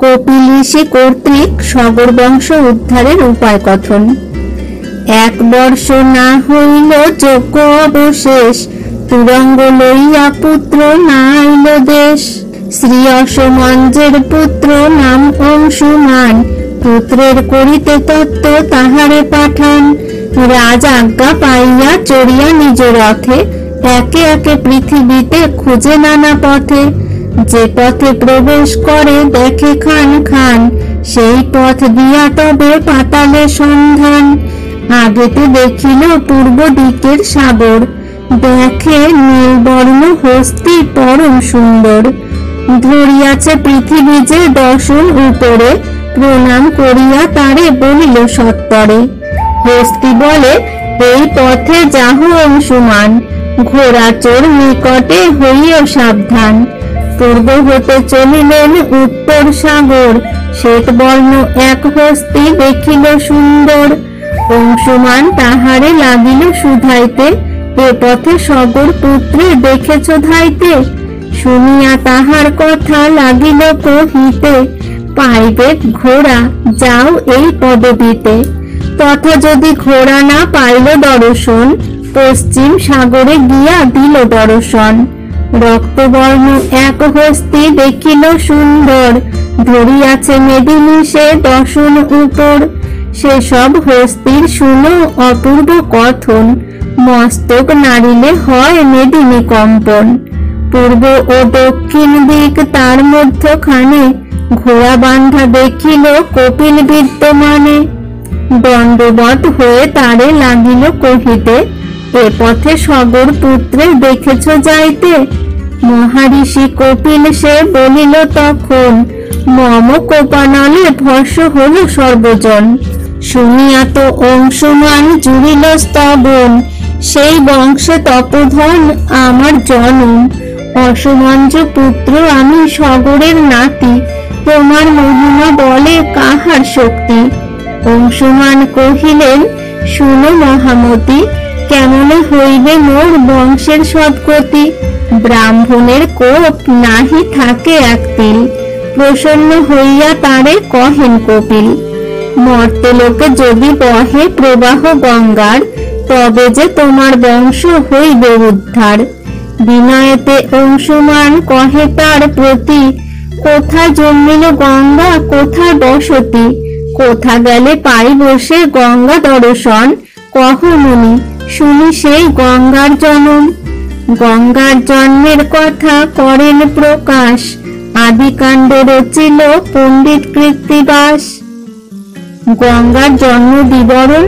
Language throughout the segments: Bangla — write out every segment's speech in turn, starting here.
কপিল ঋষি কর্তৃক সগর বংশ উদ্ধারের উপায় কথন। 1 বর্ষ না হইল যজ্ঞ অবশেষ, তুরঙ্গ লইয়া পুত্র না আইল দেশ। শ্রী অসমঞ্জের পুত্র নাম অংশুমান, পুত্রের করিতে তত্ত্ব তাহারে পাঠান। রাজ আজ্ঞা পাইয়া চড়িয়া নিজ রথে, একে একে পৃথিবীতে খুঁজে নানা পথে। যে পথে প্রবেশ করে দেখে খান খান, সেই পথ দিয়া তবে পাতালে সন্ধান। আগেতে দেখিল পূর্ব দিকের সাগর, দেখে নীলবর্ণ হস্তি পরম সুন্দর। ধরিয়াছে পৃথিবী যে দর্শন উপরে, প্রণাম করিয়া তারে বলিল সত্তরে। হস্তি বলে এই পথে যাহ অংশুমান, ঘোড়াচোর নিকটে হইও সাবধান। পূর্ব হতে চলিলেন উত্তর সাগর, শ্বেতবর্ণ এক হস্তি দেখিল সুন্দর। অংশুমান তাহারে লাগিল শুধাইতে, এ পথে সগর পুত্রে দেখেছ ধাইতে। শুনিয়া তাহার কথা লাগিল কহিতে, পাইবে ঘোড়া যাও এই পদবীতে। তথা যদি ঘোড়া না পাইল দর্শন, পশ্চিম সাগরে গিয়া দিল দর্শন। রক্তবর্ণ এক হস্তি দেখিল সুন্দর, ধরিয়াছে মেদিনী সে দর্শন উপর। সেসব হস্তির শুনো অপূর্ব কথন, মস্তক নাড়িলে হয় মেদিনী কম্পন। পূর্ব ও দক্ষিণ দিক তার মধ্যখানে, ঘোড়া বান্ধা দেখিল কপিল বিদ্যমানে। দণ্ডবৎ হয়ে তারে লাগিল কহিতে, এ পথে সগর পুত্রে দেখেছ যাইতে। মহারিষি কপিল সে বলিল তখন, মম কোপানলে ভস্য হল সর্বজন। শুনিয়া তো অংশুমান জুড়িল স্তবন, সেই বংশে তপোধন আমার জনম। অসমঞ্জ পুত্র আমি সগরের নাতি, তোমার মহিমা বলে কাহার শক্তি। অংশুমান কহিলেন শুনো মহামতি, কেমনে হইবে মোর বংশের সদ্গতি। ব্রাহ্মণের কোপ নাহি থাকে এক তিল, প্রসন্ন হইয়া তারে কহেন কপিল। মর্তলোকে যদি বহে প্রবাহ গঙ্গার, তবে যে তোমার বংশ হইবে উদ্ধার। বিনয়েতে অংশুমান কহে তার প্রতি, কোথায় জন্মিল গঙ্গা কোথায় বসতি। কোথা গেলে পাই বসে গঙ্গা দর্শন, কহ মুনি শুনি সেই গঙ্গার জনম। গঙ্গার জন্মের কথা করেন প্রকাশ, আদিকাণ্ড রচিল পণ্ডিত কৃত্তিবাস। গঙ্গার জন্ম বিবরণ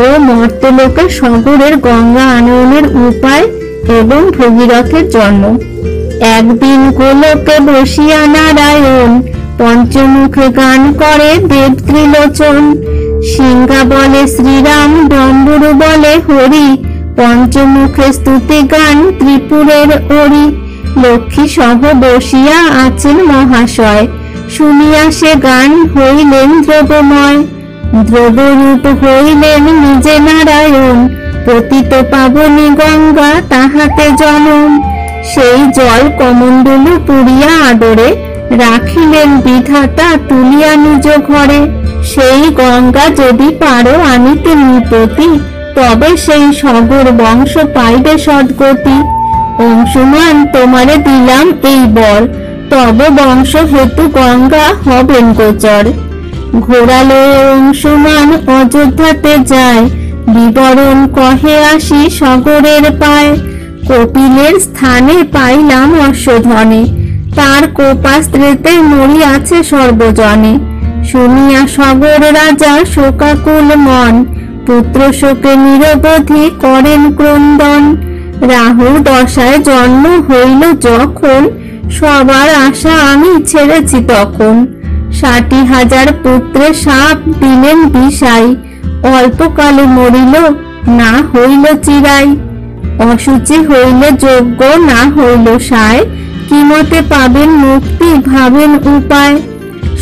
ও মর্তলোকে সগরের গঙ্গা আনয়নের উপায় এবং ভগীরথের জন্ম। একদিন গোলকে বসিয়া নারায়ণ, পঞ্চমুখে গান করে দেব ত্রিলোচন। সিংহা বলে শ্রীরাম, ডম্বরু বলে হরি, পঞ্চমুখে স্তুতি গান ত্রিপুরের অরি। লক্ষ্মী সহ বসিয়া আছেন মহাশয়, শুনিয়া সে গান হইলেন দ্রবময়। দ্রবরূপ হইলেন নিজে নারায়ণ, পতিত পাবনী গঙ্গা তাহাতে জনম। সেই জল কমণ্ডলু পুরিয়া আদরে, রাখিলেন বিধাতা তুলিয়া নিজ ঘরে। সেই গঙ্গা যদি পারো আনিতে নৃপতি, তবে সেই সগর বংশ পাইবে সদ্গতি। অংশুমান তোমারে দিলাম এই বর, তব বংশ হেতু গঙ্গা হবেন গোচর। ঘোড়া লয়ে অংশুমান অযোধ্যাতে যায়, বিবরণ কহে আসি সগরের পায়। কপিলের স্থানে পাইলাম অশ্বধনে, তার কোপাস্ত্রেতে মরিয়াছে সর্বজনে। শুনিয়া সগর রাজা শোকাকুল মন, পুত্র শোকে নিরবধি করেন ক্রন্দন। রাহুর দশায় জন্ম হইল যখন, সবার আশা আমি ছেড়েছি তখন। 60,000 পুত্রে সাপ দিলেন বিষাই, অল্পকালে মরিল না হইল চিরাই। অসুচি হইলে যোগ্য না হইল সায়, কি মতে পাবেন মুক্তি ভাবেন উপায়।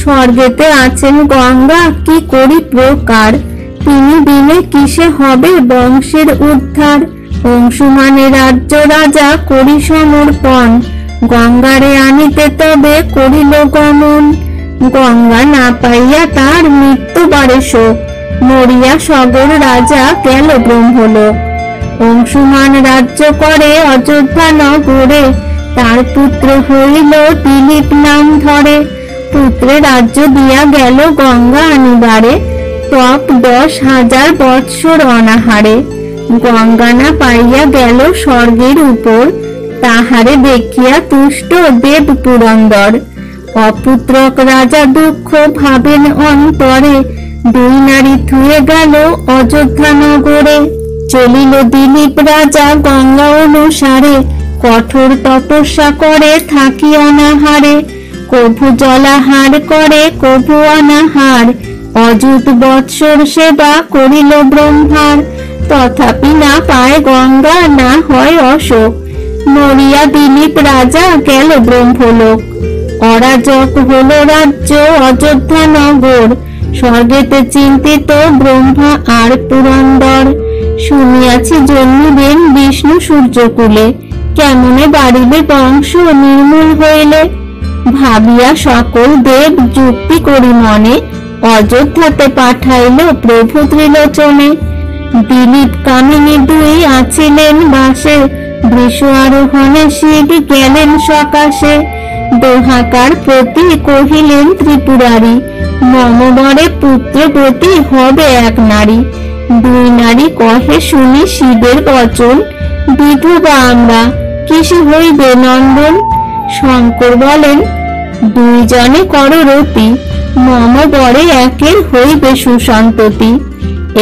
স্বর্গেতে আছেন গঙ্গা কি করি প্রকার, তিনি বিনে কিসে হবে বংশের উদ্ধার। অংশুমানের রাজ্য রাজা করি সমর্পণ, গঙ্গারে আনিতে তবে করিল গমন। গঙ্গা না পাইয়া তার মৃত্যুবারে শোক, মরিয়া সগর রাজা গেল ব্রহ্মলোক। অংশুমান রাজ্য করে অযোধ্যা নগরে, তার পুত্র হইল দিলীপ নাম ধরে। পুত্রে রাজ্য দিয়া গেল গঙ্গা আনিবারে, তপ 10,000 বৎসর অনাহারে। গঙ্গা না পাইয়া গেল স্বর্গের উপর, তাহারে দেখিয়া তুষ্ট দেব পুরন্দর। অপুত্রক রাজা দুঃখ ভাবেন অন্তরে, 2 নারী থুয়ে গেল অযোধ্যা নগরে। চলিল দিলীপ রাজা গঙ্গা অনুসারে, কঠোর তপস্যা করে থাকি অনাহারে। কভু জলাহার করে কভু অনাহার, অযুত বৎসর সেবা করিল ব্রহ্মার। তথাপি না পায় গঙ্গা, না হয় অশোক, মরিয়া দিলীপ রাজা গেল ব্রহ্মলোক। অরাজক হল রাজ্য অযোধ্যা নগর, স্বর্গেতে চিন্তিত ব্রহ্মা আর পুরন্দর। শুনিয়াছি জন্মিবেন বিষ্ণু সূর্যকুলে, কেমনে বাড়িবে বংশ নির্মূল হইলে। ভাবিয়া সকল দেব যুক্তি করি মনে, অযোধ্যাতে পাঠাইল প্রভু ত্রিলোচনে। দিলীপ কামিনী 2 আছিলেন বাসে, বৃষ আরোহণে শিব গেলেন সকাশে। দোহাকার প্রতি কহিলেন ত্রিপুরারি, মমবরে পুত্রবতী হবে এক নারী। 2 নারী কহে শুনি শিবের বচন, বিধবা আমরা কিসে হইবে নন্দন। শঙ্কর বলেন 2 জনে কর রতি, মম বরে একের হইবে সুসন্ততি।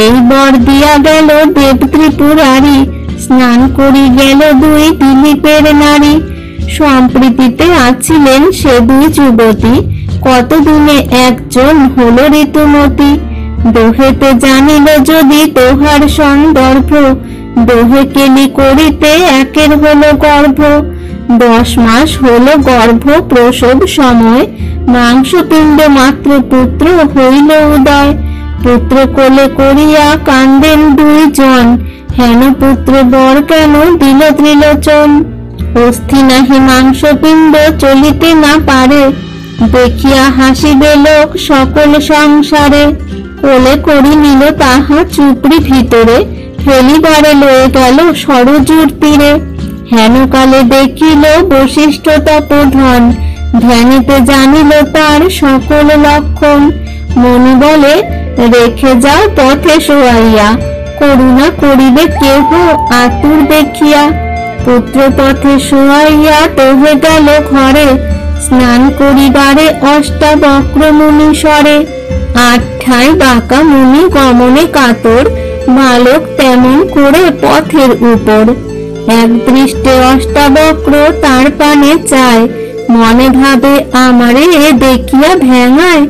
এই বর দিয়া গেল দেব ত্রিপুরারি, স্নান করি গেল 2 দিলীপের নারী। সম্প্রীতিতে আছিলেন সে 2 যুবতী, কতদিনে একজন হল ঋতুমতী। দোহেতে জানিল যদি তোহার সন্দর্ভ, দোহে কেলি করিতে একের হলো গর্ভ। 10 মাস হলো গর্ভ প্রসব সময়, মাংসপিণ্ড মাত্র পুত্র হইল উদয়। পুত্র কোলে করিয়া কান্দেন 2 জন, হেন পুত্র বর কেন দিল ত্রিলোচন। অস্থি নাহি মাংসপিণ্ড চলিতে না পারে, দেখিয়া হাসিবে লোক সকল সংসারে। কোলে করি নিল তাহা চুপড়ি ভিতরে, ফেলিবারে লয়ে গেল সরজুর তীরে। হেন কালে দেখিল বশিষ্ঠ তপোধন, ধ্যানিতে জানিল তার সকল লক্ষণ। মনি বলে রেখে যাও পথে শোয়াইয়া, করুণা করিবে কেহ আতুর দেখিয়া। পুত্র পথে শোয়াইয়া তোহে গেল ঘরে, স্নান করিবারে অষ্টাবক্র মুনি স্বরে। 8 ঠাঁই বাঁকা মুনি গমনে কাতর, বালক তেমন করে পথের উপর। এক দৃষ্টে অষ্টাবক্র তার পানে চায়, মনে ভাবে আমারে এ দেখিয়া ভেঙায়।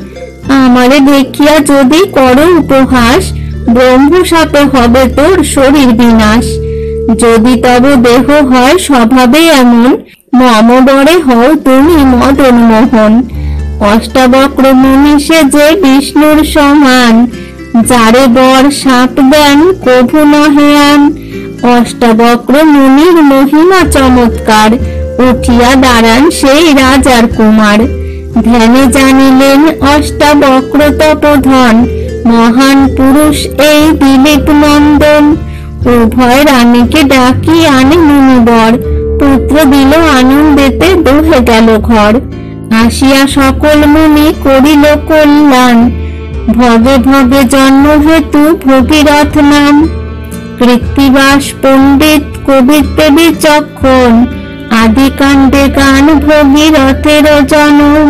আমারে দেখিয়া যদি করো উপহাস, ব্রহ্ম সাপে হবে তোর শরীর বিনাশ। যদি তব দেহ হয় স্বভাবে এমন, মম বরে হও তুমি মদন মোহন। অষ্টাবক্র মুনি সে যে বিষ্ণুর সমান, যারে বর সাপ দেন কভু নহে আন। অষ্টাবক্র মুনির মহিমা চমৎকার, উঠিয়া দাঁড়ান সেই রাজার কুমার। ধ্যানে জানিলেন অষ্টাবক্র তপোধন, মহান পুরুষ এই দিলীপ নন্দন। উভয় রানীকে ডাকি আনে মুনিবর, পুত্র দিল আনন্দেতে দোহে গেল ঘর। আসিয়া সকল মুনি করিল কল্যাণ, ভগে ভগে জন্ম হেতু ভগীরথ নাম। কৃত্তিবাস পণ্ডিত কবিতে বিচক্ষণ, আদি কাণ্ডে গান ভগীরথের জনম।